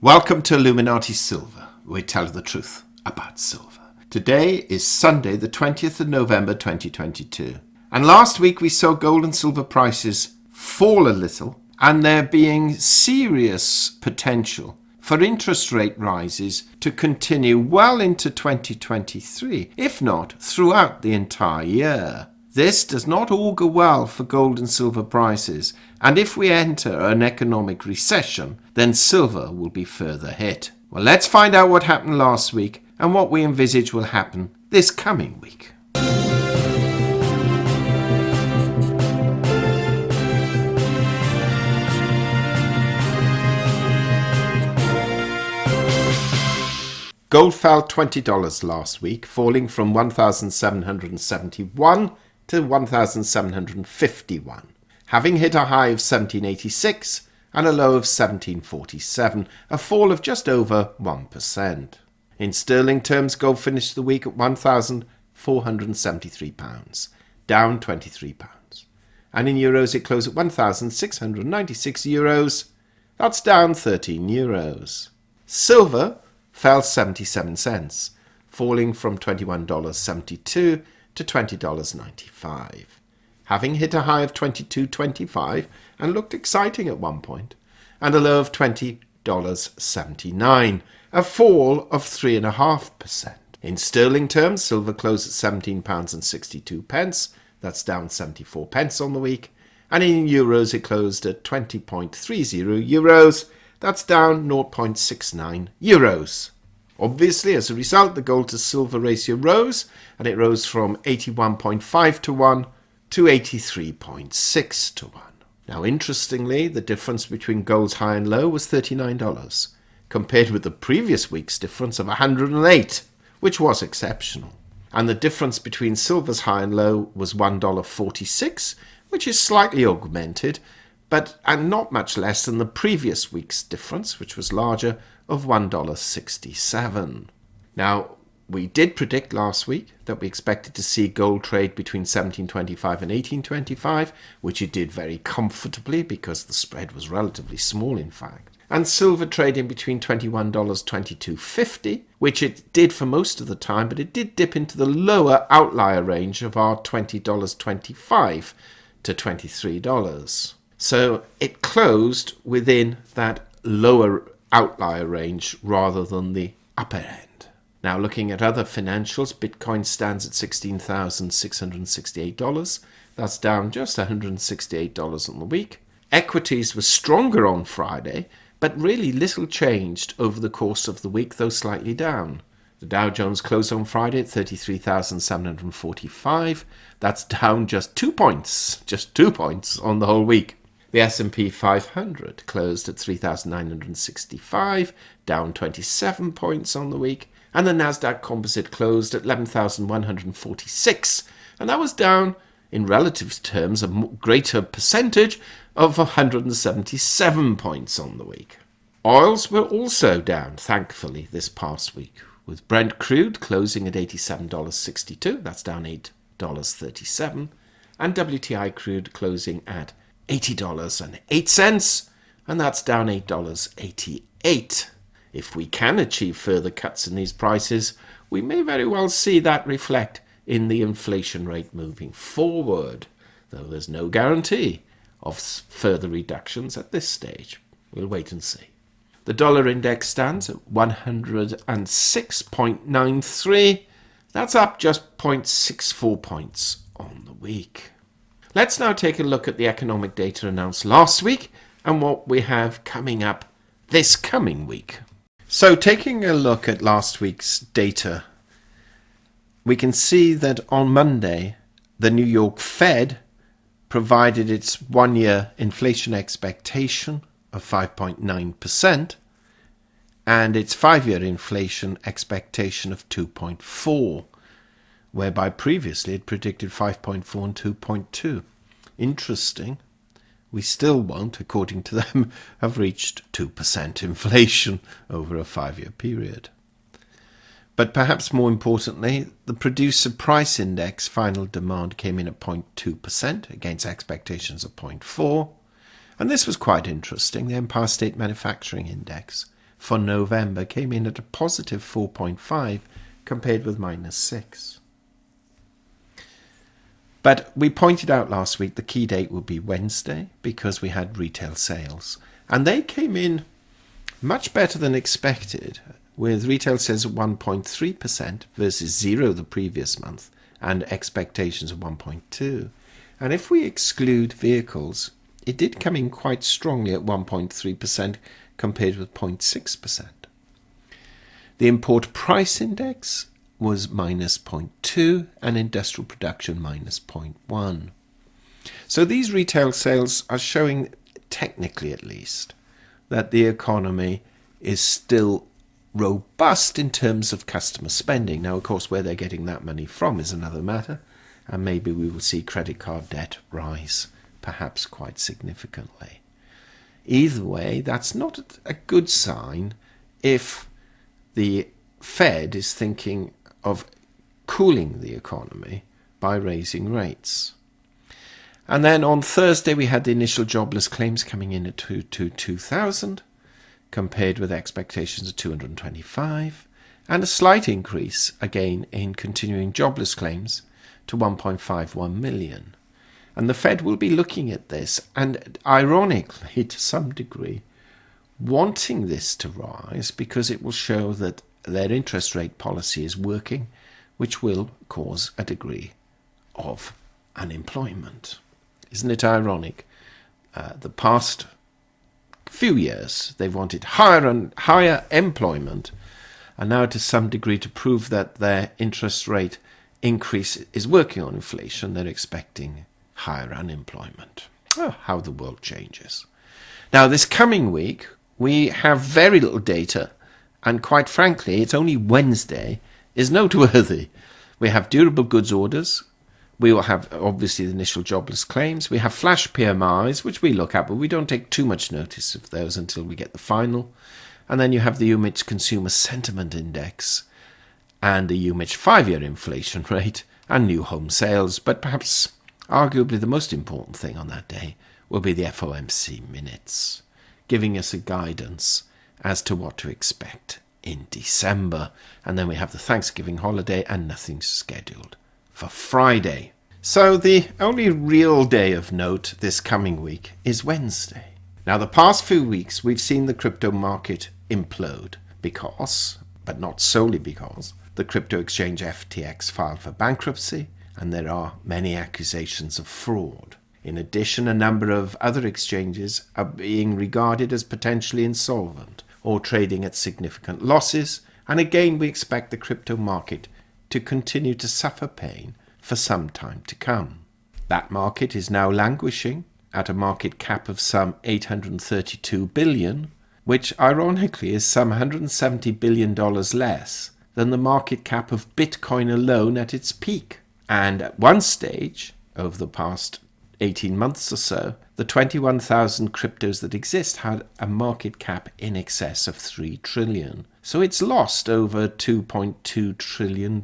Welcome to Illuminati Silver, where we tell the truth about silver. Today is Sunday, the 20th of November 2022. And last week we saw gold and silver prices fall a little, and there being serious potential for interest rate rises to continue well into 2023, if not throughout the entire year. This does not augur well for gold and silver prices, and if we enter an economic recession, then silver will be further hit. Well, let's find out what happened last week and what we envisage will happen this coming week. Gold fell $20 last week, falling from $1,771 to $1,751, having hit a high of $1,786 and a low of $1,747, a fall of just over 1%. In sterling terms, gold finished the week at £1,473, down £23. And in euros, it closed at €1,696, that's down €13. Silver fell 77 cents, falling from $21.72 to $20.95, having hit a high of $22.25 and looked exciting at one point, and a low of $20.79, a fall of 3.5%. In sterling terms, silver closed at £17.62, that's down 74 pence on the week, and in euros it closed at 20.30 euros, that's down 0.69 euros. Obviously, as a result, the gold to silver ratio rose, and it rose from 81.5 to 1 to 83.6 to 1. Now, interestingly, the difference between gold's high and low was $39, compared with the previous week's difference of $108, which was exceptional. And the difference between silver's high and low was $1.46, which is slightly augmented, and not much less than the previous week's difference, which was larger, of $1.67. Now, we did predict last week that we expected to see gold trade between $17.25 and $18.25, which it did very comfortably because the spread was relatively small, in fact. And silver trading between $21.22.50, which it did for most of the time, but it did dip into the lower outlier range of our $20.25 to $23. So it closed within that lower outlier range rather than the upper end. Now, looking at other financials, Bitcoin stands at $16,668. That's down just $168 on the week. Equities were stronger on Friday, but really little changed over the course of the week, though slightly down. The Dow Jones closed on Friday at 33,745. That's down just 2 points on the whole week. The S&P 500 closed at 3,965, down 27 points on the week, and the Nasdaq Composite closed at 11,146, and that was down, in relative terms, a greater percentage of 177 points on the week. Oils were also down, thankfully, this past week, with Brent crude closing at $87.62, that's down $8.37, and WTI crude closing at $80.08, and that's down $8.88. If we can achieve further cuts in these prices, we may very well see that reflect in the inflation rate moving forward, though there's no guarantee of further reductions at this stage. We'll wait and see. The dollar index stands at 106.93. That's up just 0.64 points on the week. Let's now take a look at the economic data announced last week and what we have coming up this coming week. So taking a look at last week's data, we can see that on Monday, the New York Fed provided its one-year inflation expectation of 5.9% and its five-year inflation expectation of 2.4%. Whereby previously it predicted 5.4 and 2.2. Interesting. We still won't, according to them, have reached 2% inflation over a 5-year period. But perhaps more importantly, the Producer Price Index final demand came in at 0.2% against expectations of 0.4%. And this was quite interesting. The Empire State Manufacturing Index for November came in at a positive 4.5 compared with -6. But we pointed out last week the key date would be Wednesday because we had retail sales. And they came in much better than expected, with retail sales at 1.3% versus 0 the previous month and expectations of 1.2. And if we exclude vehicles, it did come in quite strongly at 1.3% compared with 0.6%. The import price index was -0.2 and industrial production -0.1. So these retail sales are showing, technically at least, that the economy is still robust in terms of customer spending. Now, of course, where they're getting that money from is another matter, and maybe we will see credit card debt rise, perhaps quite significantly. Either way, that's not a good sign if the Fed is thinking of cooling the economy by raising rates. And then on Thursday, we had the initial jobless claims coming in at 202,000, compared with expectations of 225, and a slight increase, again, in continuing jobless claims to 1.51 million. And the Fed will be looking at this, and ironically, to some degree, wanting this to rise because it will show that their interest rate policy is working, which will cause a degree of unemployment. Isn't it ironic? The past few years, they've wanted higher and higher employment, and now to some degree to prove that their interest rate increase is working on inflation, they're expecting higher unemployment. Oh, how the world changes. Now, this coming week, we have very little data, and quite frankly, it's only Wednesday, is noteworthy. We have durable goods orders. We will have, obviously, the initial jobless claims. We have flash PMIs, which we look at, but we don't take too much notice of those until we get the final. And then you have the UMich Consumer Sentiment Index and the UMich 5-year inflation rate and new home sales. But perhaps, arguably, the most important thing on that day will be the FOMC minutes, giving us a guidance as to what to expect in December. And then we have the Thanksgiving holiday and nothing's scheduled for Friday. So the only real day of note this coming week is Wednesday. Now, the past few weeks, we've seen the crypto market implode because, but not solely because, the crypto exchange FTX filed for bankruptcy, and there are many accusations of fraud. In addition, a number of other exchanges are being regarded as potentially insolvent or trading at significant losses, and again we expect the crypto market to continue to suffer pain for some time to come. That market is now languishing at a market cap of some $832 billion, which ironically is some $170 billion less than the market cap of Bitcoin alone at its peak. And at one stage, over the past 18 months or so, the 21,000 cryptos that exist had a market cap in excess of $3 trillion. So it's lost over $2.2 trillion.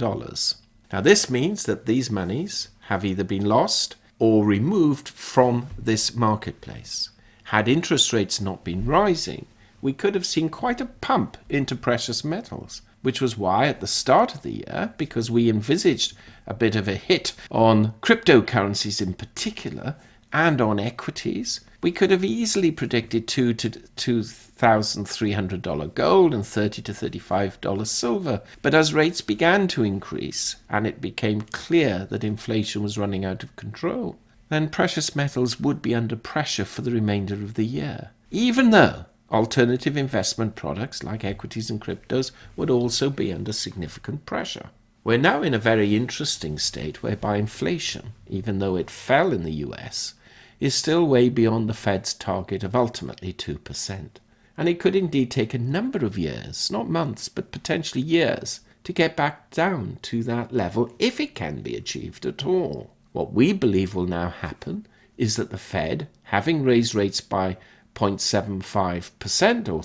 Now this means that these monies have either been lost or removed from this marketplace. Had interest rates not been rising, we could have seen quite a pump into precious metals, which was why at the start of the year, because we envisaged a bit of a hit on cryptocurrencies in particular and on equities, we could have easily predicted $2,000 to $2,300 gold and $30 to $35 silver. But as rates began to increase and it became clear that inflation was running out of control, then precious metals would be under pressure for the remainder of the year, even though alternative investment products like equities and cryptos would also be under significant pressure. We're now in a very interesting state whereby inflation, even though it fell in the US, is still way beyond the Fed's target of ultimately 2%. And it could indeed take a number of years, not months, but potentially years, to get back down to that level if it can be achieved at all. What we believe will now happen is that the Fed, having raised rates by 0.75% or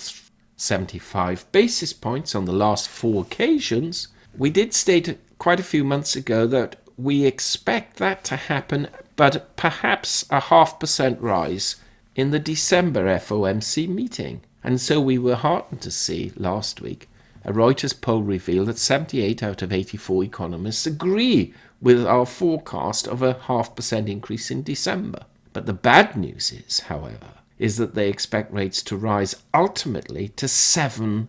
75 basis points on the last 4 occasions, we did state quite a few months ago that we expect that to happen, but perhaps a 0.5% rise in the December FOMC meeting. And so we were heartened to see last week a Reuters poll revealed that 78 out of 84 economists agree with our forecast of a 0.5% increase in December. But the bad news is, however, is that they expect rates to rise ultimately to 7%,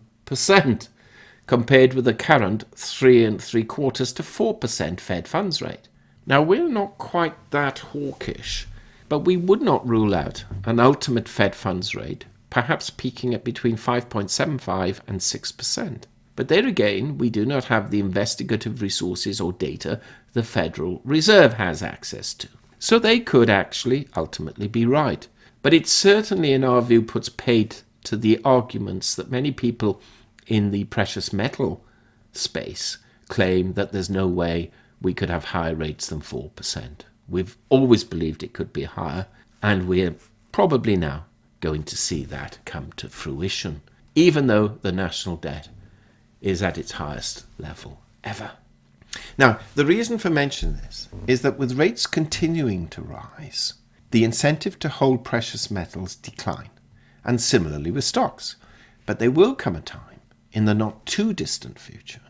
compared with the current 3.75% to 4% Fed funds rate. Now, we're not quite that hawkish, but we would not rule out an ultimate Fed funds rate perhaps peaking at between 5.75% and 6%. But there again, we do not have the investigative resources or data the Federal Reserve has access to. So they could actually ultimately be right. But it certainly, in our view, puts paid to the arguments that many people in the precious metal space claim that there's no way we could have higher rates than 4%. We've always believed it could be higher, and we're probably now going to see that come to fruition, even though the national debt is at its highest level ever. Now, the reason for mentioning this is that with rates continuing to rise, the incentive to hold precious metals decline, and similarly with stocks. But there will come a time in the not too distant future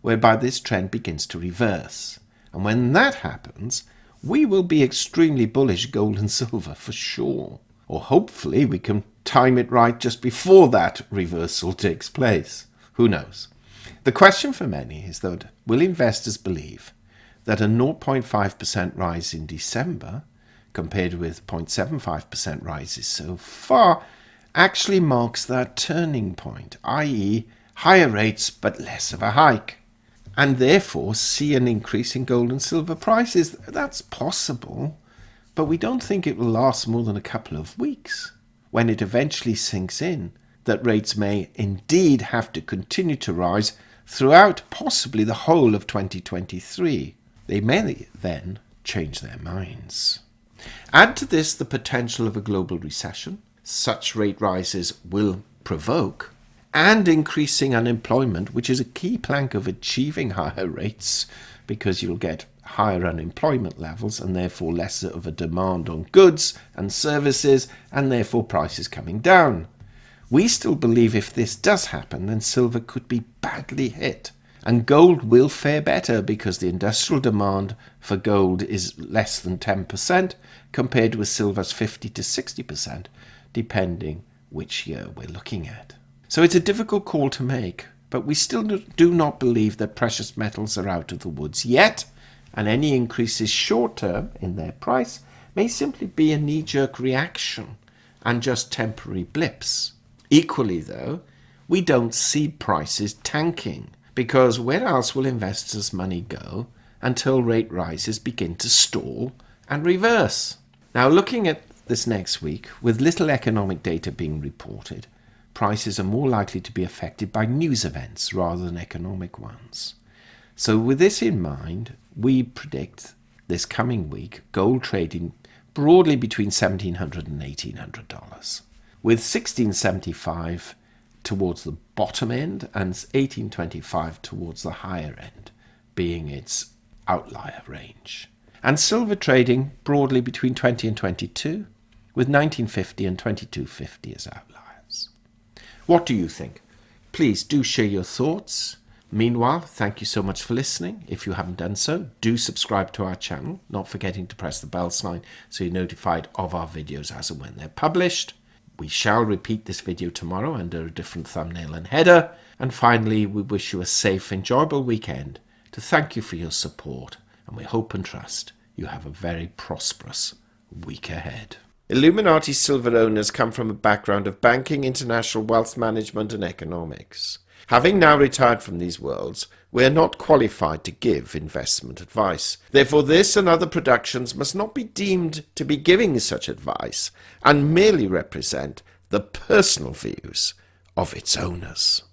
whereby this trend begins to reverse. And when that happens, we will be extremely bullish gold and silver for sure. Or hopefully we can time it right just before that reversal takes place. Who knows? The question for many is that will investors believe that a 0.5% rise in December, compared with 0.75% rises so far, actually marks that turning point, i.e. higher rates but less of a hike, and therefore see an increase in gold and silver prices? That's possible, but we don't think it will last more than a couple of weeks, when it eventually sinks in that rates may indeed have to continue to rise throughout possibly the whole of 2023. They may then change their minds. Add to this the potential of a global recession such rate rises will provoke, and increasing unemployment, which is a key plank of achieving higher rates, because you'll get higher unemployment levels and therefore less of a demand on goods and services, and therefore prices coming down. We still believe if this does happen, then silver could be badly hit, and gold will fare better because the industrial demand for gold is less than 10%, compared with silver's 50 to 60%, depending which year we're looking at. So it's a difficult call to make, but we still do not believe that precious metals are out of the woods yet, and any increases short-term in their price may simply be a knee-jerk reaction and just temporary blips. Equally, though, we don't see prices tanking, because where else will investors' money go until rate rises begin to stall and reverse? Now, looking at this next week, with little economic data being reported, prices are more likely to be affected by news events rather than economic ones. So with this in mind, we predict this coming week gold trading broadly between $1,700 and $1,800, with $1,675 towards the bottom end and $1,825 towards the higher end being its outlier range. And silver trading broadly between 20 and 22, with 1950 and 2250 as outliers. What do you think? Please do share your thoughts. Meanwhile, thank you so much for listening. If you haven't done so, do subscribe to our channel, not forgetting to press the bell sign so you're notified of our videos as and when they're published. We shall repeat this video tomorrow under a different thumbnail and header. And finally, we wish you a safe, enjoyable weekend, to thank you for your support, and we hope and trust you have a very prosperous week ahead. Illuminati silver owners come from a background of banking, international wealth management and economics. Having now retired from these worlds, we are not qualified to give investment advice. Therefore, this and other productions must not be deemed to be giving such advice, and merely represent the personal views of its owners.